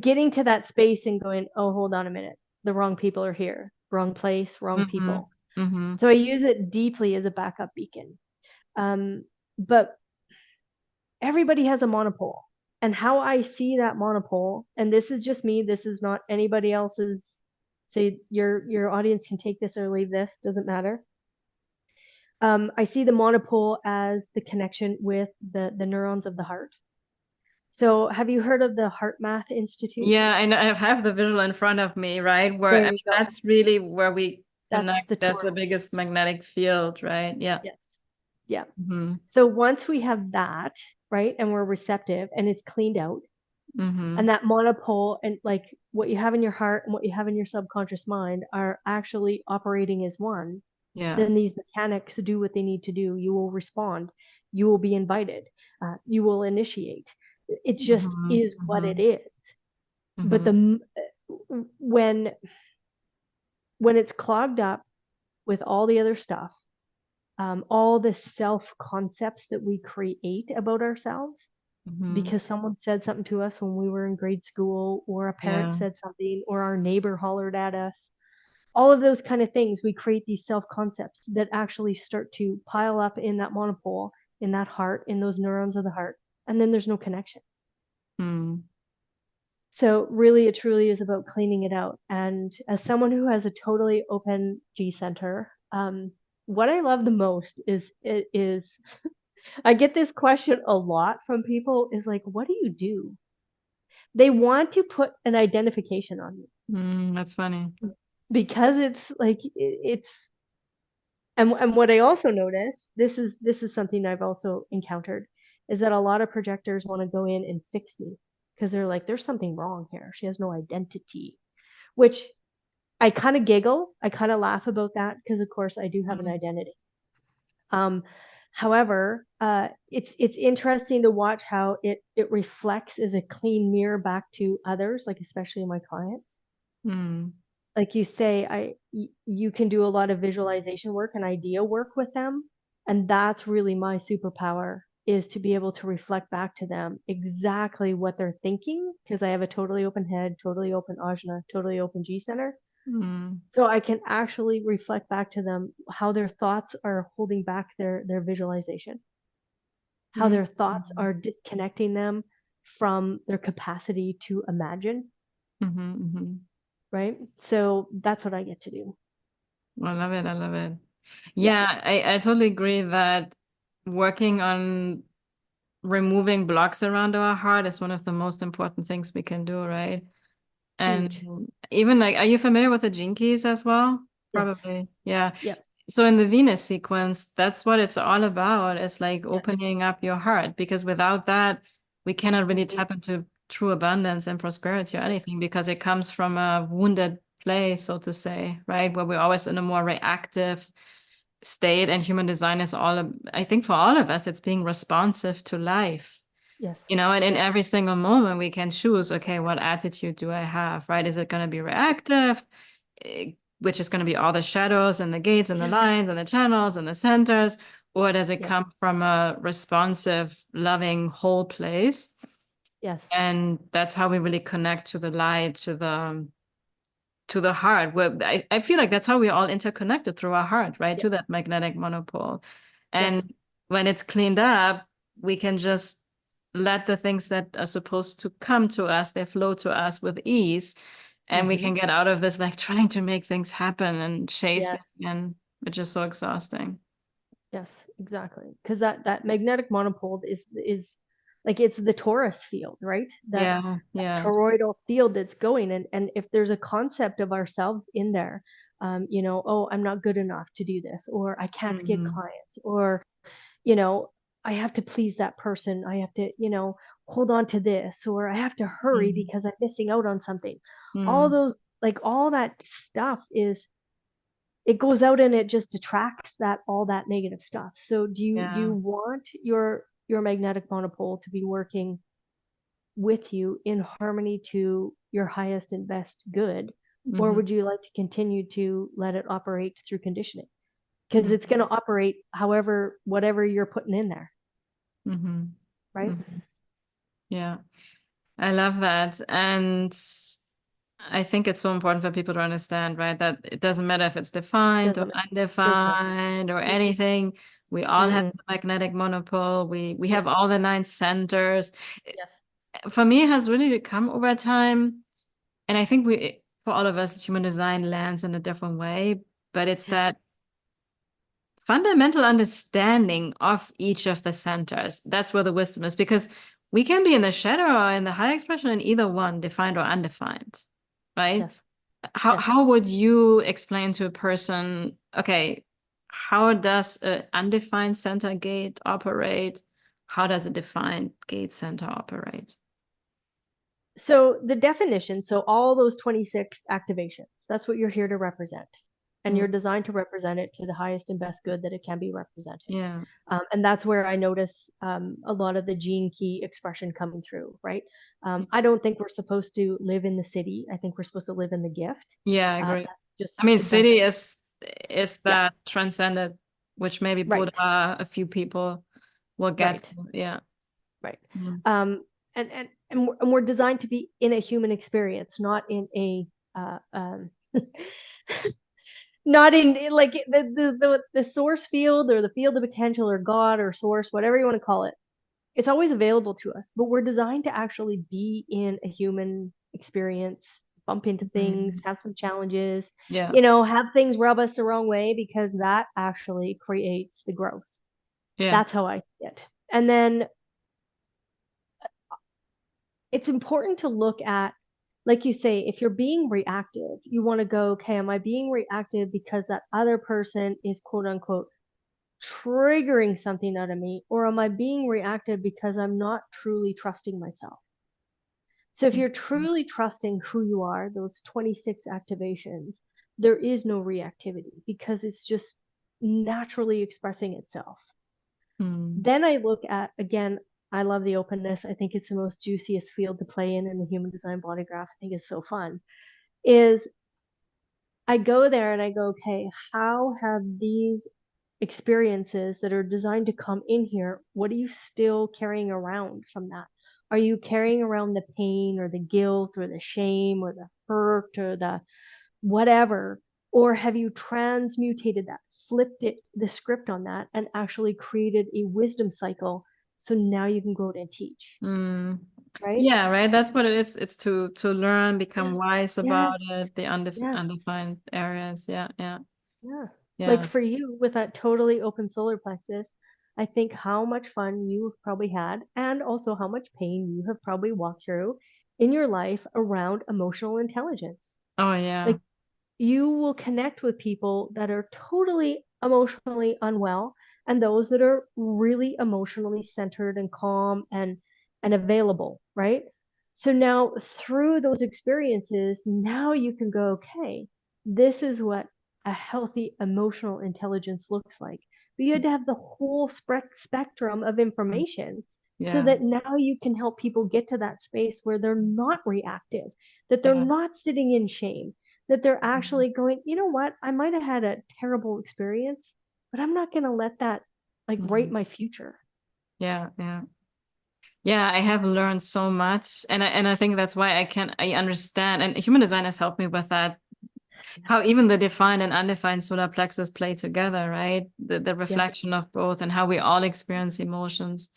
getting to that space and going, oh, hold on a minute. The wrong people are here. Wrong place, wrong Mm-hmm. people. Mm-hmm. So I use it deeply as a backup beacon. But everybody has a monopole. And how I see that monopole, and this is just me, this is not anybody else's. Say your audience can take this or leave this, doesn't matter. I see the monopole as the connection with the neurons of the heart. So, have you heard of the Heart Math Institute? Yeah, I know I have the visual in front of me, right? Where I There you mean go. that's really where we That's connect. the That's the torus. biggest magnetic field, right? Yeah. Yes. Yeah. Mm-hmm. So once we have that, right, and we're receptive and it's cleaned out, Mm-hmm. and that monopole and like what you have in your heart and what you have in your subconscious mind are actually operating as one, Yeah. then these mechanics do what they need to do. You will respond. You will be invited. You will initiate. It just Mm-hmm. is what it Mm-hmm. is. But Mm-hmm. when it's clogged up with all the other stuff, all the self concepts that we create about ourselves, Mm-hmm. because someone said something to us when we were in grade school, or a parent Yeah. said something, or our neighbor hollered at us. All of those kind of things, we create these self concepts that actually start to pile up in that monopole, in that heart, in those neurons of the heart, and then there's no connection. Mm. So really, it truly is about cleaning it out. And as someone who has a totally open G center, what I love the most is I get this question a lot from people, is like, what do you do? They want to put an identification on you, Mm, that's funny. because it's like it's and what I also notice, this is something I've also encountered, is that a lot of projectors want to go in and fix me, because they're like, there's something wrong here. She has no identity, which I kind of giggle. I kind of laugh about that, because of course I do have an Mm. identity. Um, However, it's interesting to watch how it reflects as a clean mirror back to others, like especially my clients. Mm. Like you say, you can do a lot of visualization work and idea work with them, and that's really my superpower, is to be able to reflect back to them exactly what they're thinking, because I have a totally open head, totally open ajna, totally open G center. Mm. So I can actually reflect back to them how their thoughts are holding back their visualization, how Mm. their thoughts are disconnecting them from their capacity to imagine, Mm-hmm, mm-hmm. right? So that's what I get to do. I love it. I love it. Yeah, Yeah, I totally agree that working on removing blocks around our heart is one of the most important things we can do, right? huge. And even like, are you familiar with the gene keys as well? Yes. Probably. Yeah. Yep. So in the Venus sequence, that's what it's all about. It's like Yes. opening up your heart, because without that, we cannot really Mhm. tap into true abundance and prosperity or anything, because it comes from a wounded place, so to say, right? Where we're always in a more reactive state, and human design is all, I think for all of us, it's being responsive to life. Yes. And in Yes. every single moment we can choose, okay, what attitude do I have, right? Is it going to be reactive, which is going to be all the shadows and the gates and the lines and the channels and the centers, or does it Yes. come from a responsive, loving, whole place? Yes. And that's how we really connect to the light, to the heart, where I feel like that's how we're all interconnected, through our heart, right? Yes. To that magnetic monopole. Yes. And when it's cleaned up, we can just let the things that are supposed to come to us, they flow to us with ease. And we Hmm. can get out of this like trying to make things happen and Yes. chasing, and which is so exhausting. Yes, exactly. Because that magnetic monopole is like it's the Taurus field, right? That Yeah, yeah. toroidal field that's going, and if there's a concept of ourselves in there, oh, I'm not good enough to do this, or I can't get Hmm. clients, or you know, I have to please that person, I have to, hold on to this, or I have to hurry Hmm. because I'm missing out on something. All Hmm. those, like all that stuff is it goes out and it just attracts that all that negative stuff. So do you Yeah. want your magnetic monopole to be working with you in harmony to your highest and best good, or Hmm. would you like to continue to let it operate through conditioning? Because it's going to operate however whatever you're putting in there, Hmm. right? Hmm. Yeah. I love that. And I think it's so important for people to understand, right? That it doesn't matter if it's defined or Doesn't matter. Doesn't matter. undefined or Mm-mm, anything. We all have mm-mm. the magnetic monopole. We have Yes. all the 9 centers. Yes. For me, it has really become over time. And I think for all of us, human design lands in a different way, but it's that fundamental understanding of each of the centers. That's where the wisdom is, because we can be in the shadow or in the high expression in either one, defined or undefined, right? Yes. Yes. How would you explain to a person, okay, how does an undefined center gate operate? How does a defined gate center operate? So the definition, so all those 26 activations, that's what you're here to represent. And Mm. you're designed to represent it to the highest and best good that it can be represented. Yeah. And that's where I notice a lot of the gene key expression coming through, right? I don't think we're supposed to live in the city. I think we're supposed to live in the gift. Yeah, I agree. That's I just mean, that's city is yeah, that transcended, which maybe right, Buddha, a few people will get right, to. Yeah. right. Mm. And we're designed to be in a human experience, not in a not in like the source field or the field of potential or God or source, whatever you want to call it. It's always available to us, but we're designed to actually be in a human experience, bump into things, Mm. have some challenges, Yeah. have things rub us the wrong way because that actually creates the growth. Yeah. That's how I see it. And then it's important to look at, like you say, if you're being reactive, you want to go, okay, am I being reactive because that other person is quote unquote triggering something out of me, or am I being reactive because I'm not truly trusting myself? So if you're truly trusting who you are, those 26 activations, there is no reactivity because it's just naturally expressing itself. Mm. Then I look at, again, I love the openness. I think it's the most juiciest field to play in the human design body graph. I think it's so fun. Is I go there and I go, okay, how have these experiences that are designed to come in here, what are you still carrying around from that? Are you carrying around the pain or the guilt or the shame or the hurt or the whatever? Or have you transmutated that, flipped it, the script on that, and actually created a wisdom cycle so now you can go out and teach, Mm. right? Yeah, right. That's what it is. It's to learn, become Yeah. wise Yes. about it, the Yes. undefined areas. Yeah, yeah, Yeah. Like yeah. for you with that totally open solar plexus, I think how much fun you've probably had and also how much pain you have probably walked through in your life around emotional intelligence. Oh yeah. Like you will connect with people that are totally emotionally unwell and those that are really emotionally centered and calm and available, right? So now through those experiences, now you can go, okay, this is what a healthy emotional intelligence looks like. But you had to have the whole spectrum of information so Yeah, that now you can help people get to that space where they're not reactive, that they're yeah. not sitting in shame, that they're actually going, you know what, I might have had a terrible experience, but I'm not going to let that like write Mhm. my future. Yeah, yeah. Yeah, I have learned so much, and I think that's why I understand, and human design has helped me with that. How even the defined and undefined solar plexus play together, right? The Yes, reflection of both and how we all experience emotions.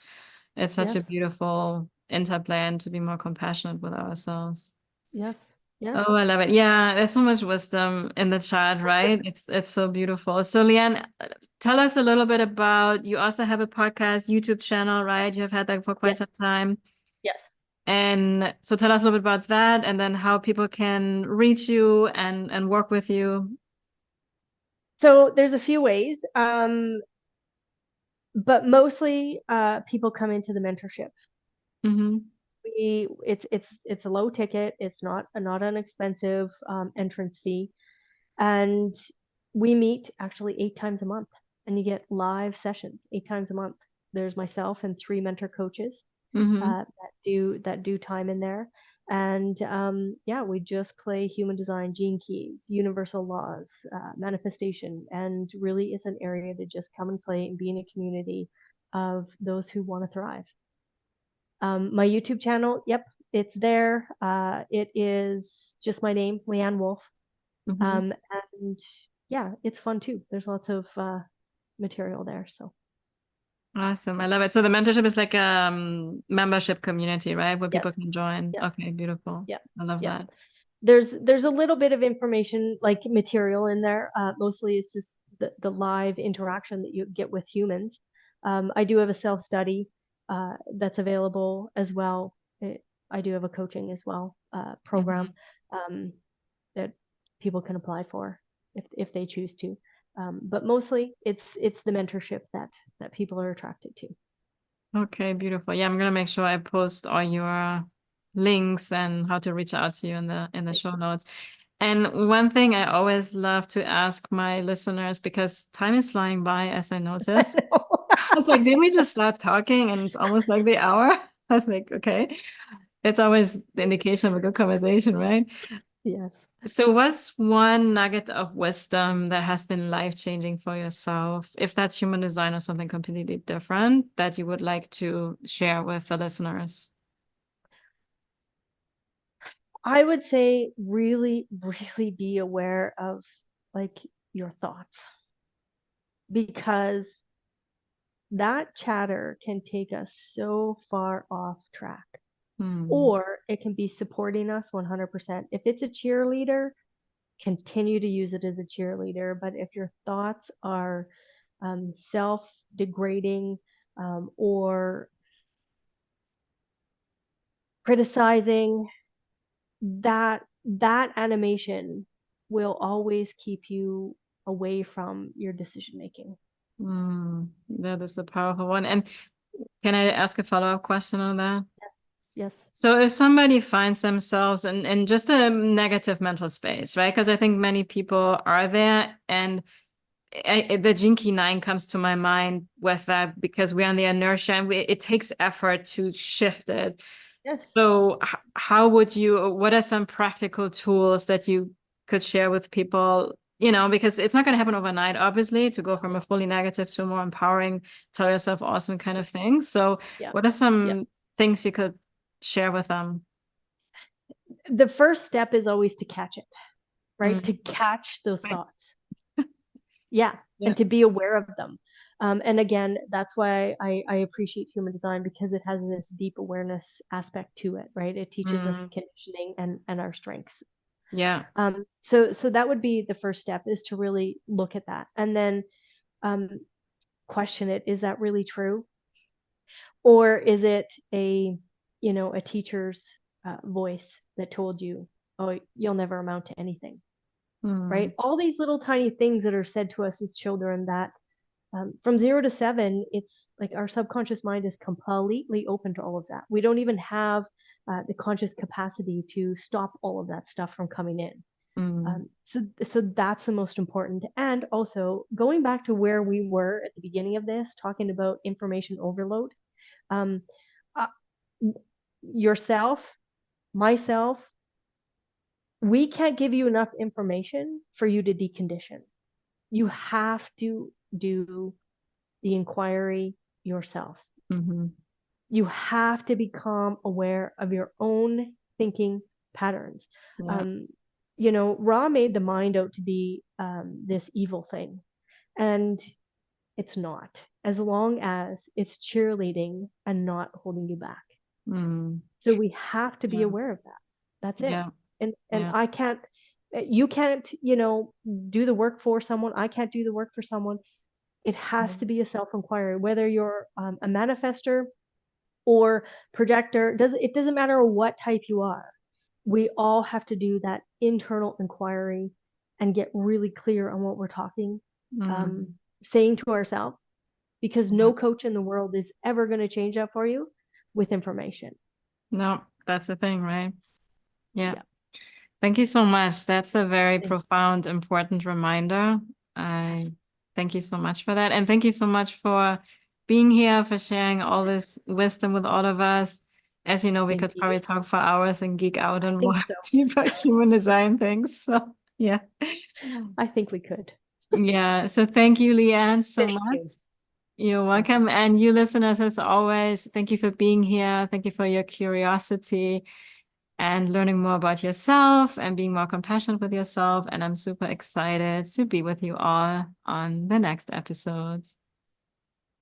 It's such yes, a beautiful interplay and to be more compassionate with ourselves. yes, yes. Oh, I love it. Yeah, there's so much wisdom in the chat, right? It's so beautiful. So, Leanne, tell us a little bit about, you also have a podcast, YouTube channel, right? You have had that for quite Yes, some time. yes. And so tell us a little bit about that and then how people can reach you and work with you. So there's a few ways, but mostly people come into the mentorship. Mm-hmm. It's a low ticket. It's not an expensive entrance fee, and we meet actually 8 times a month, and you get live sessions 8 times a month. There's myself and three mentor coaches Mm-hmm. that do time in there. And yeah, we just play human design, gene keys, universal laws, manifestation, and really it's an area to just come and play and be in a community of those who want to thrive. My YouTube channel, yep, it's there. It is just my name, Leanne Wolff. Mm-hmm. Um, and yeah, it's fun too. There's lots of material there. So Awesome. I love it. So the mentorship is like a membership community, right? Where yes, people can join. yes, Okay, beautiful. yep, I love yep. that. There's a little bit of information like material in there. Mostly it's just the live interaction that you get with humans. I do have a self study that's available as well. I do have a coaching as well program Mm-hmm. um, that people can apply for if they choose to. But mostly it's the mentorship that people are attracted to. Okay, beautiful. Yeah, I'm gonna make sure I post all your links and how to reach out to you in the Thank show you. notes. And one thing I always love to ask my listeners, because time is flying by, as I I noticed. know. I was like, did we just start talking? And it's almost like the hour. I was like, okay. It's always the indication of a good conversation, right? Yes. So what's one nugget of wisdom that has been life-changing for yourself, if that's human design or something completely different, that you would like to share with the listeners? I would say really, really be aware of like your thoughts because that chatter can take us so far off track, Hmm. or it can be supporting us 100%. If it's a cheerleader, continue to use it as a cheerleader. But if your thoughts are self degrading or criticizing, that animation will always keep you away from your decision making. Hmm. That is a powerful one. And can I ask a follow-up question on that? Yes. So if somebody finds themselves in just a negative mental space, right? Because I think many people are there, and the Jinky 9 comes to my mind with that because we're on the inertia and it takes effort to shift it. Yes. So how would you, what are some practical tools that you could share with people? You know, because it's not going to happen overnight, obviously, to go from a fully negative to a more empowering, tell yourself awesome kind of thing. So Yeah. what are Yeah. some things you could share with them? The first step is always to catch it. right? To catch those Right. thoughts. Yeah. Yeah. And to be aware of them. And again, that's why I appreciate human design, because it has this deep awareness aspect to it, right? It teaches us conditioning and our strengths. Yeah. So that would be the first step, is to really look at that, and then question it. Is that really true? Or is it a teacher's voice that told you, oh, you'll never amount to anything, right? All these little tiny things that are said to us as children, that from 0 to 7, it's like our subconscious mind is completely open to all of that. We don't even have the conscious capacity to stop all of that stuff from coming in. So that's the most important. And also, going back to where we were at the beginning of this, talking about information overload, um, uh, yourself, myself, we can't give you enough information for you to decondition. You have to do the inquiry yourself. You have to become aware of your own thinking patterns. Yeah. Ra made the mind out to be this evil thing, and it's not, as long as it's cheerleading and not holding you back. So we have to be Yeah. aware of that. That's it. Yeah. And Yeah. I can't, you can't, do the work for someone. I can't do the work for someone. It has to be a self-inquiry, whether you're a manifester or projector. It doesn't matter what type you are. We all have to do that internal inquiry and get really clear on what we're saying to ourselves, because Yeah. no coach in the world is ever going to change that for you with information. No, that's the thing, right? Yeah. Yeah. Thank you so much. That's a very Thank profound, important reminder. I thank you so much for that. And thank you so much for being here, for sharing all this wisdom with all of us. As you know, we Thank could you. probably talk for hours and geek out I on think more so. deeper human design things. So, yeah. I think we could. Yeah. So thank you, Leanne, so Thank much. you. You're Awesome. welcome. And you listeners, as always, thank you for being here. Thank you for your curiosity and learning more about yourself and being more compassionate with yourself. And I'm super excited to be with you all on the next episodes.